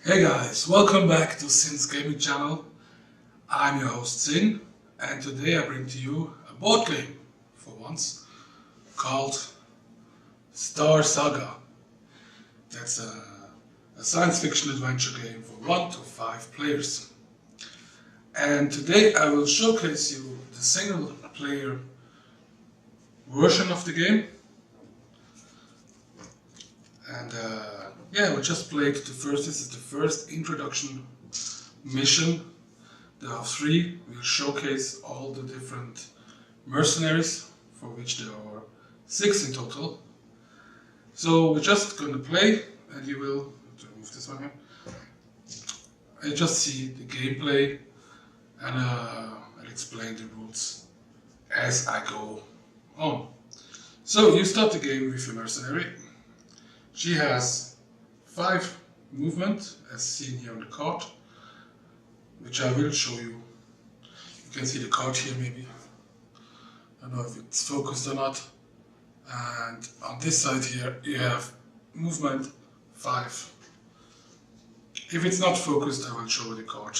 Hey guys, welcome back to Sin's Gaming Channel. I'm your host Sin, and today I bring to you a board game, for once, called Saga. That's a science fiction adventure game for 1 to 5 players. And today I will showcase you the single player version of the game. And yeah, we just played this is the first introduction mission. There are 3. We'll showcase all the different mercenaries, for which there are 6 in total. So we're just gonna play, and you will, remove this one here, I just see the gameplay, and I'll explain the rules as I go on. So you start the game with a mercenary. She has 5 movement, as seen here on the card, which I will show you. You can see the card here maybe. I don't know if it's focused or not. And on this side here you have movement 5. If it's not focused, I will show the card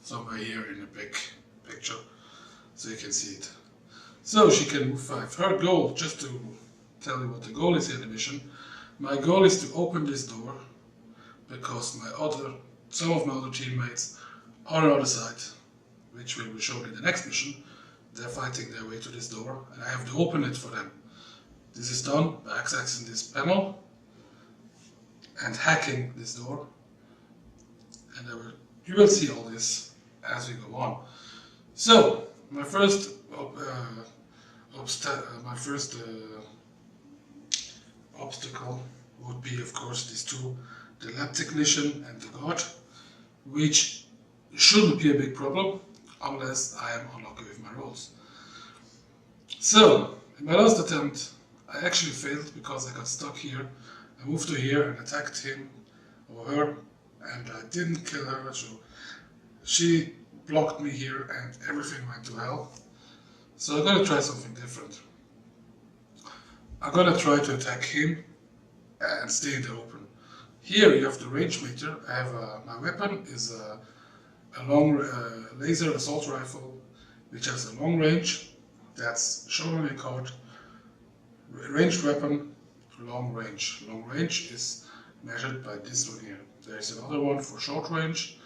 somewhere here in a big picture so you can see it. So she can move 5. Her goal, just to tell you what the goal is here in the mission, my goal is to open this door because some of my other teammates are on the other side, which we will show in the next mission. They're fighting their way to this door and I have to open it for them. This is done by accessing this panel and hacking this door, and you will see all this as we go on. So my first obstacle would be, of course, these 2, the lab technician and the guard, which shouldn't be a big problem unless I am unlucky with my rolls. So in my last attempt I actually failed because I got stuck here. I moved to here and attacked him or her, and I didn't kill her, so she blocked me here and everything went to hell. So I'm gonna try something different. I'm gonna try to attack him and stay in the open. Here you have the range meter. I have my weapon is a long laser assault rifle, which has a long range. That's shown on the card. Ranged weapon, long range. Long range is measured by this one here. There is another one for short range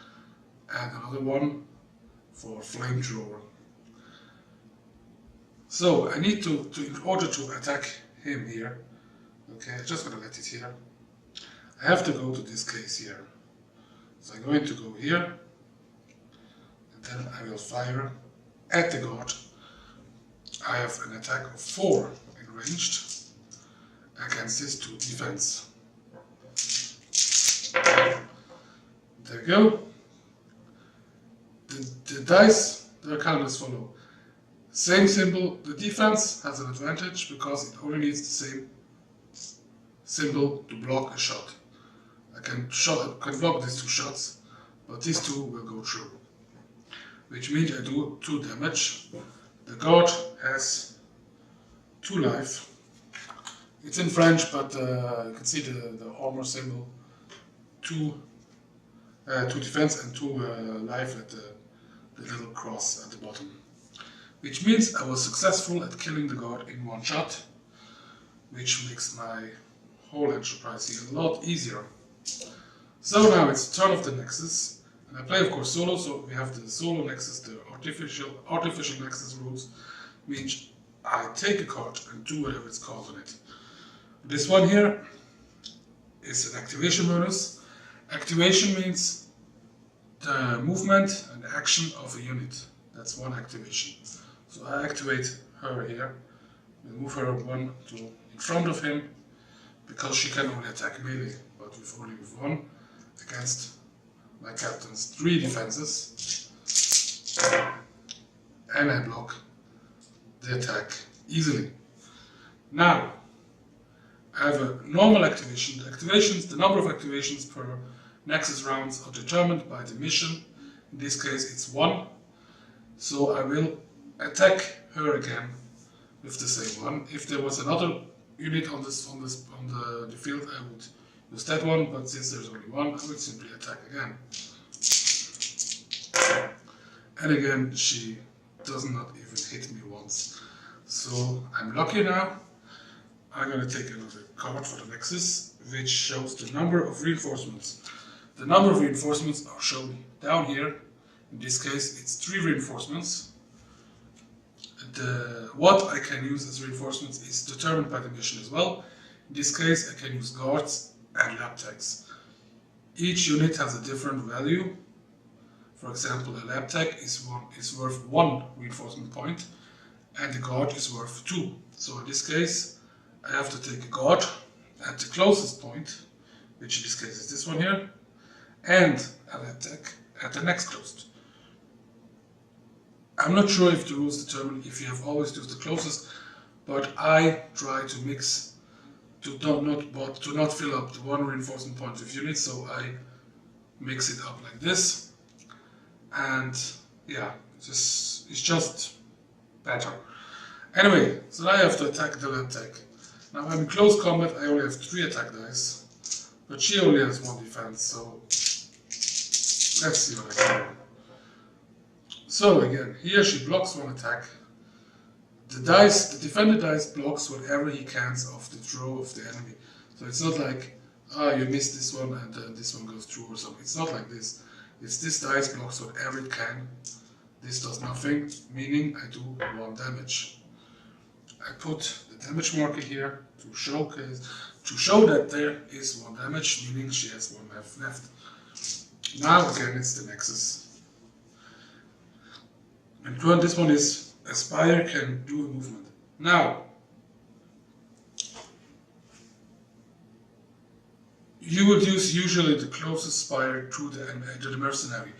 and another one for flamethrower. So I need to in order to attack him here, okay, I'm just gonna let it here. I have to go to this case here. So I'm going to go here, and then I will fire at the guard. I have an attack of 4 in ranged against his 2 defense. There you go. The dice, they're counted as follow. Same symbol, the defense has an advantage because it only needs the same symbol to block a shot. I can block these 2 shots, but these 2 will go through, which means I do 2 damage. The guard has 2 life. It's in French, but you can see the armor symbol, 2 defense and 2 life at the little cross at the bottom. Which means I was successful at killing the guard in 1 shot, which makes my whole enterprise here a lot easier. So now it's turn of the Nexus, and I play of course solo, so we have the solo Nexus, the artificial Nexus rules, which I take a card and do whatever it's called on it. This one here is an activation bonus. Activation means the movement and action of a unit. That's 1 activation. So I activate her here. We'll move her 1 to in front of him because she can only attack melee, but with only 1 against my captain's 3 defenses. And I block the attack easily. Now I have a normal activation. The number of activations per Nexus rounds are determined by the mission. In this case it's 1. So I will attack her again with the same one. If there was another unit on the field, I would use that one, but since there's only one, I will simply attack again. And again, she does not even hit me once. So I'm lucky now. I'm gonna take another card for the Nexus, which shows the number of reinforcements. The number of reinforcements are shown down here. In this case, it's 3 reinforcements. What I can use as reinforcements is determined by the mission as well. In this case, I can use guards and lab techs. Each unit has a different value. For example, a lab tech is worth 1 reinforcement point, and the guard is worth 2. So in this case, I have to take a guard at the closest point, which in this case is this one here, and a lab tech at the next closest. I'm not sure if the rules determine if you have always to use the closest, but I try to mix to not fill up the 1 reinforcement point of units, so I mix it up like this, and yeah, it's just better. Anyway, so now I have to attack the lab tech. Now I'm in close combat, I only have 3 attack dice, but she only has 1 defense, so let's see what I can do. So again, here she blocks 1 attack. The defender dice blocks whatever he cans off the throw of the enemy. So it's not like, you missed this one and then this one goes through or something. It's not like this. It's this dice blocks whatever it can. This does nothing, meaning I do 1 damage. I put the damage marker here to show that there is 1 damage, meaning she has 1 life left. Now again it's the Nexus. And this one is Aspire can do a movement. Now, you would use usually the closest spire to the mercenary.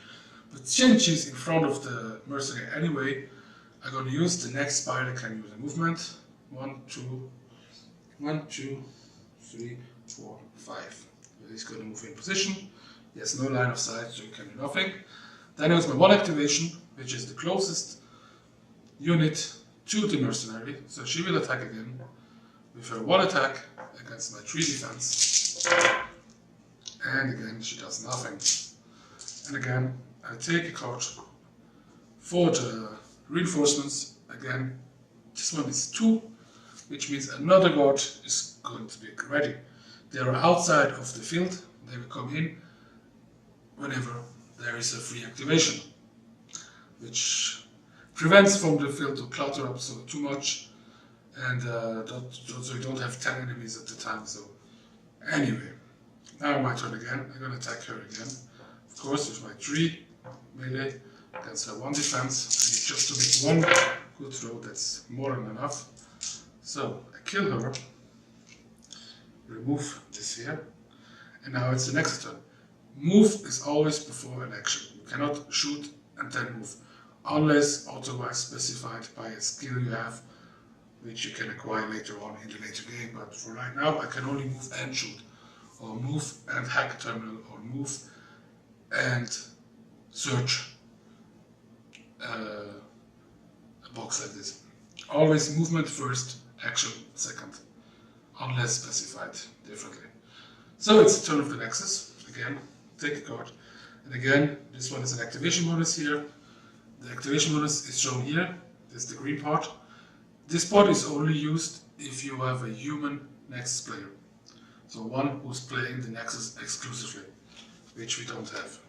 But since she's in front of the mercenary anyway, I'm going to use the next spire that can use a movement. 1, 2, 3, 4, 5. He's going to move in position. He has no line of sight, so he can do nothing. Then I use my 1 activation, which is the closest unit to the mercenary, so she will attack again with her 1 attack against my 3 defense, and again she does nothing. And again I take a card for the reinforcements. Again, this one is 2, which means another guard is going to be ready. They are outside of the field, they will come in whenever there is a free activation, which prevents from the field to clutter up so too much, and so you don't have 10 enemies at the time. So anyway, now my turn again. I'm gonna attack her again, of course, with my 3 melee against her 1 defense. I need just to make 1 good throw. That's more than enough. So I kill her, remove this here, and now it's the next turn. Move is always before an action. You cannot shoot and then move, unless otherwise specified by a skill you have, which you can acquire later on in the later game. But for right now, I can only move and shoot, or move and hack a terminal, or move and search a box like this. Always movement first, action second, unless specified differently. So it's the turn of the Nexus. Again, take a card. And again, this one is an activation bonus here. The activation bonus is shown here. This is the green part. This part is only used if you have a human Nexus player. So one who's playing the Nexus exclusively, which we don't have.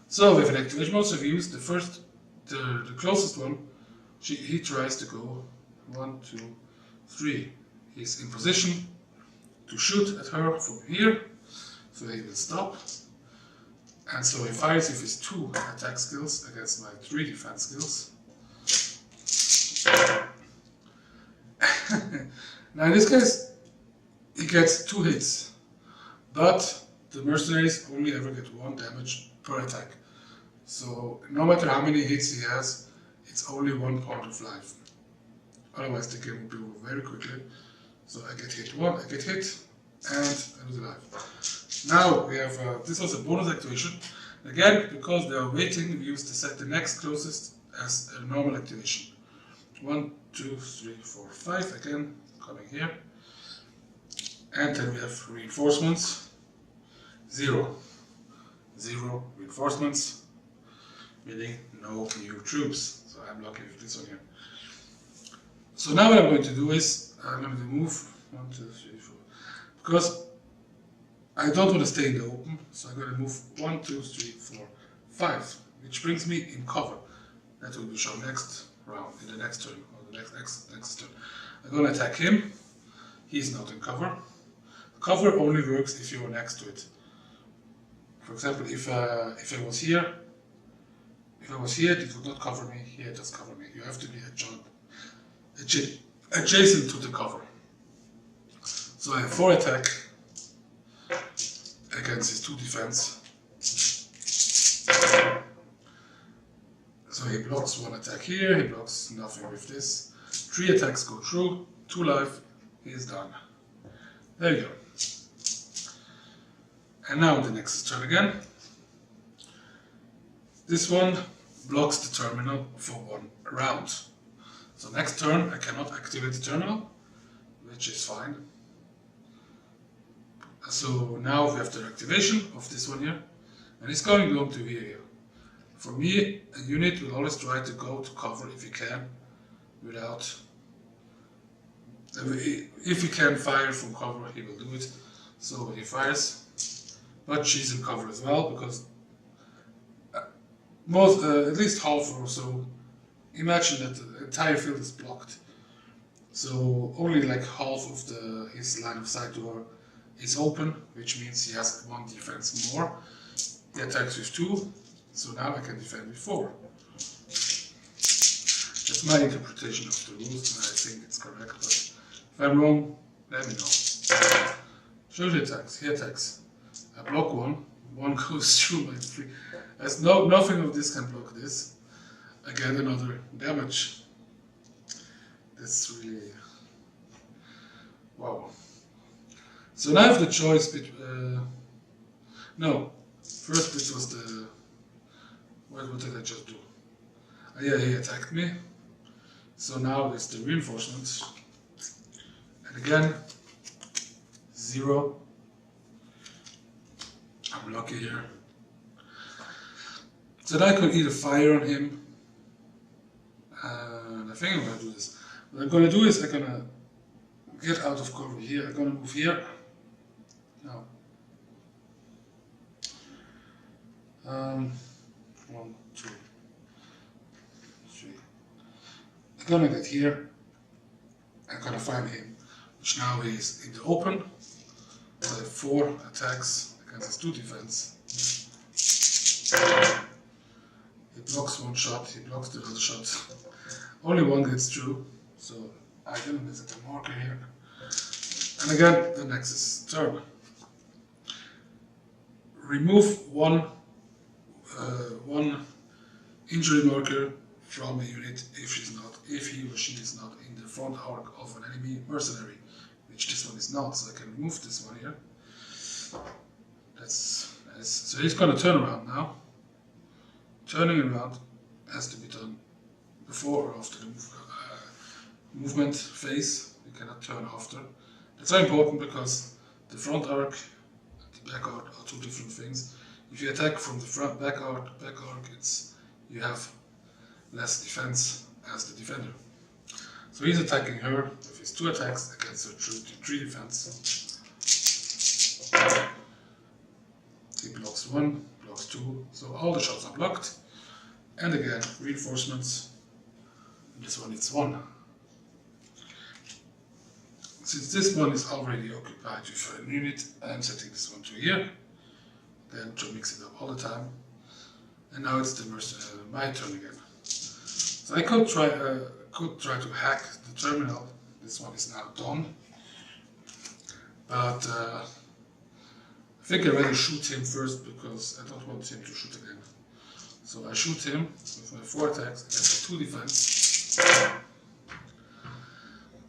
So with an activation bonus, if you use the closest one, he tries to go 1, 2, 3. He's in position to shoot at her from here, so he will stop. And so he fires with his 2 attack skills against my 3 defense skills. Now in this case, he gets 2 hits, but the mercenaries only ever get 1 damage per attack. So no matter how many hits he has, it's only 1 point of life. Otherwise the game will be over very quickly. So I get hit 1, I get hit, and I lose a life. Now we have, this was a bonus activation. Again, because they are waiting, we use the next closest as a normal activation. 1, 2, 3, 4, 5, again, coming here. And then we have reinforcements. 0. 0 reinforcements, meaning no new troops. So I'm lucky with this one here. So now what I'm going to do is, I'm going to move 1, 2, 3, 4, because I don't want to stay in the open, so I'm going to move 1, 2, 3, 4, 5, which brings me in cover. That will be shown next round, in the next turn, or the next turn. I'm going to attack him. He's not in cover. Cover only works if you're next to it. For example, if I was here, it would not cover me. Here it does cover me. You have to be adjacent to the cover. So I have 4 attack against his 2 defense. So he blocks 1 attack here, he blocks nothing with this. 3 attacks go through, 2 life, he is done. There you go. And now the Nexus turn again. This one blocks the terminal for 1 round. So next turn I cannot activate the terminal, which is fine. So now we have the activation of this one here, and it's going to here. For me, a unit will always try to go to cover if he can, without. If he can fire from cover, he will do it. So when he fires, but she's in cover as well, because at least half or so. Imagine that the entire field is blocked, so only like half of his line of sight door is open, which means he has 1 defense more. He attacks with 2, so now I can defend with 4. That's my interpretation of the rules, and I think it's correct, but if I'm wrong, let me know. Show the attacks, he attacks. I block 1, 1 goes through my 3. There's nothing of this can block this. I get another damage. That's really... wow. So now I have the choice between... no, first this was the... what did I just do? Yeah, he attacked me. So now it's the reinforcements. And again, 0. I'm lucky here. So then I could either fire on him. And I think I'm going to do this. What I'm going to do is I'm going to get out of cover here. I'm going to move here. Now. 1, 2, 3. I'm going to get here. I'm going to find him, which now is in the open. So I have 4 attacks against his 2 defense. He blocks 1 shot, he blocks the other shot. Only 1 gets through, so I didn't visit the marker here. And again, the Nexus turn. Remove one injury marker from a unit if he or she is not in the front arc of an enemy mercenary, which this one is not. So I can remove this one here. So he's going to turn around now. Turning around has to be done before or after the movement phase. You cannot turn after. That's very important because the front arc and the back arc are 2 different things. If you attack from the front back arc, you have less defense as the defender. So he's attacking her with his 2 attacks against her 3 defense. He blocks 1, blocks 2, so all the shots are blocked. And again, reinforcements. This one is 1. Since this one is already occupied with a unit, I'm setting this one to here. Then to mix it up all the time. And now it's my turn again. So I could try to hack the terminal. This one is now done. But I think I rather shoot him first because I don't want him to shoot again. So I shoot him with my 4 attacks against the 2 defense.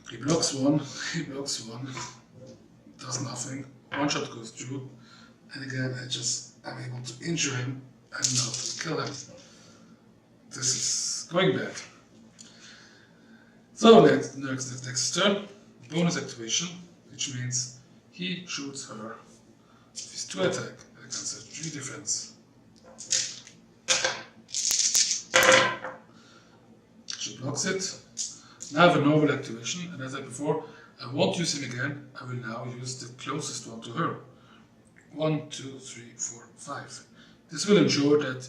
He blocks 1, he blocks 1, does nothing. 1 shot goes through, and again I'm able to injure him and not kill him. This is going bad. So next turn, bonus activation, which means he shoots her with his 2 attack against a 3 defense. She blocks it. Now I have a normal activation, and as I said before, I won't use him again. I will now use the closest one to her. 1, 2, 3, 4, 5. This will ensure that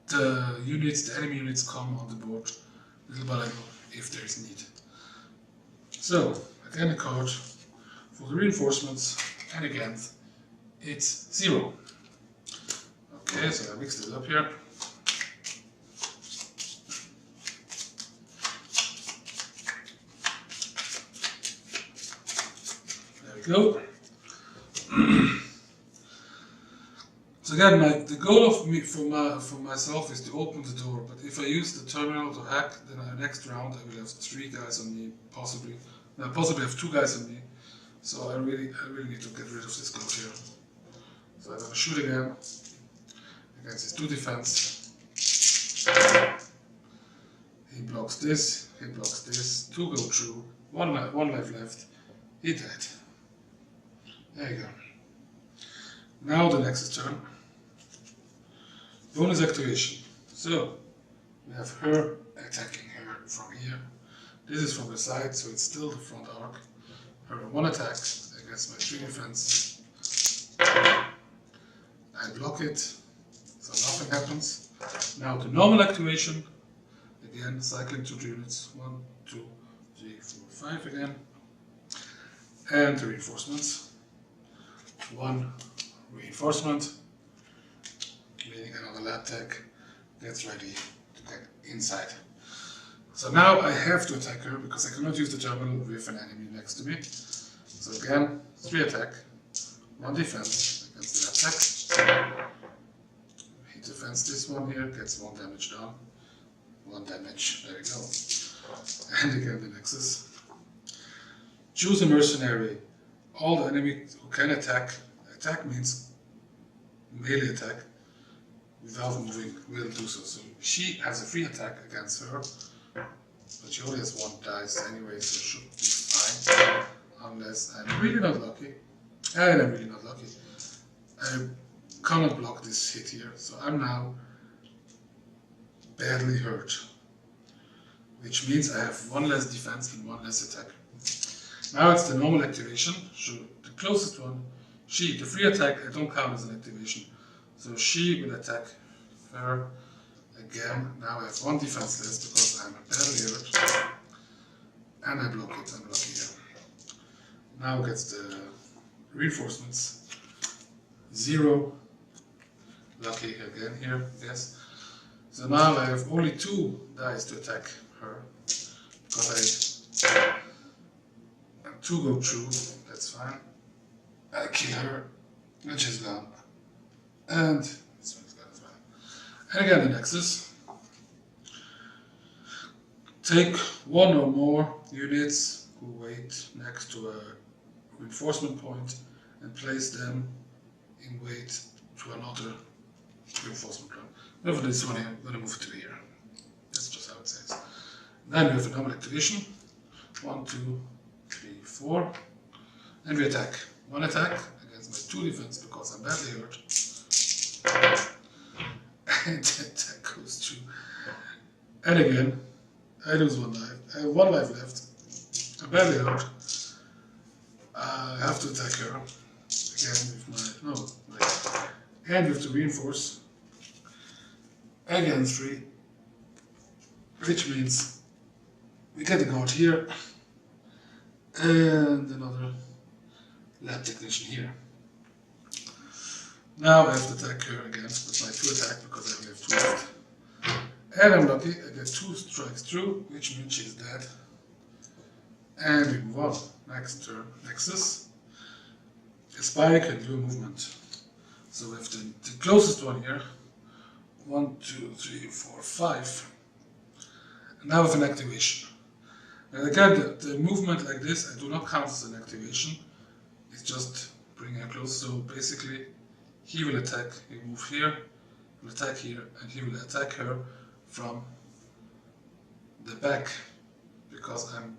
the enemy units come on the board little by little if there is need. So, again a card for the reinforcements, and again it's 0. Okay, so I mixed it up here. There we go. So again, the goal of me for myself is to open the door. But if I use the terminal to hack, then next round I will have 3 guys on me, possibly. I possibly have 2 guys on me. So I really need to get rid of this code here. So I'm gonna shoot again against his 2 defense. He blocks this. He blocks this. 2 go through. One life left. He died. There you go. Now the Nexus turn. Bonus activation. So we have her attacking her from here. This is from the side, so it's still the front arc. Her 1 attack against my 3 defense. I block it, so nothing happens. Now the normal activation. Again, cycling 2 units. 1, 2, 3, 4, 5 again. And the reinforcements. 1 reinforcement, meaning another lab tech gets ready to get inside. So now I have to attack her because I cannot use the terminal with an enemy next to me. So again, 3 attack, 1 defense against the lab tech. He defends this one here, gets 1 damage down, 1 damage, there we go. And again the Nexus. Choose a mercenary. All the enemies who can attack means melee attack without moving will do so. So she has a free attack against her, but she only has 1 dice anyway, so it should be fine. Unless I'm really not lucky. And I'm really not lucky. I cannot block this hit here, so I'm now badly hurt. Which means I have 1 less defense and 1 less attack. Now it's the normal activation, so the closest one. The free attack I don't count as an activation, so she will attack her again. Now I have 1 defense less because I'm badly hurt, and I block it. I'm lucky here. Now gets the reinforcements. 0, lucky again here. Yes. So now I have only 2 dice to attack her because 2 go through. That's fine. I kill her, and she's gone. And this one's gone as well. And again the Nexus. Take 1 or more units who wait next to a reinforcement point and place them in wait to another reinforcement point. Now for this one here, I'm going to move it to here. That's just how it says. Then we have a normal activation. 1, 2, 3, 4. And we attack. 1 attack against my 2 defense because I'm badly hurt. And the attack goes through. And again, I lose 1 life. I have 1 life left. I'm badly hurt. I have to attack her. Again with my... and with the reinforce. Again 3. Which means we get a guard here. And another lab technician here. Now I have to attack her again with my 2 attack because I only have 2 left. And I'm lucky, I get 2 strikes through, which means she's dead. And we move on. Next turn, Nexus. A spy can do a movement. So we have the closest one here. 1, 2, 3, 4, 5. And now with an activation. And again, the movement like this, I do not count as an activation. It's just bringing her close. So basically, he will attack. He will move here, will attack here, and he will attack her from the back because I'm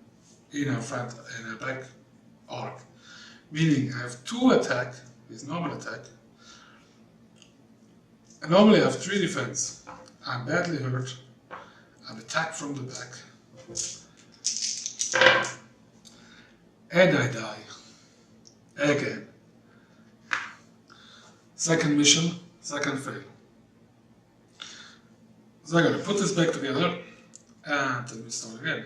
in her front, in her back arc. Meaning I have 2 attack his normal attack. I normally have 3 defense. I'm badly hurt. I'm attacked from the back. And I die. Again. Second mission, second fail. So I'm gonna put this back together and then we start again.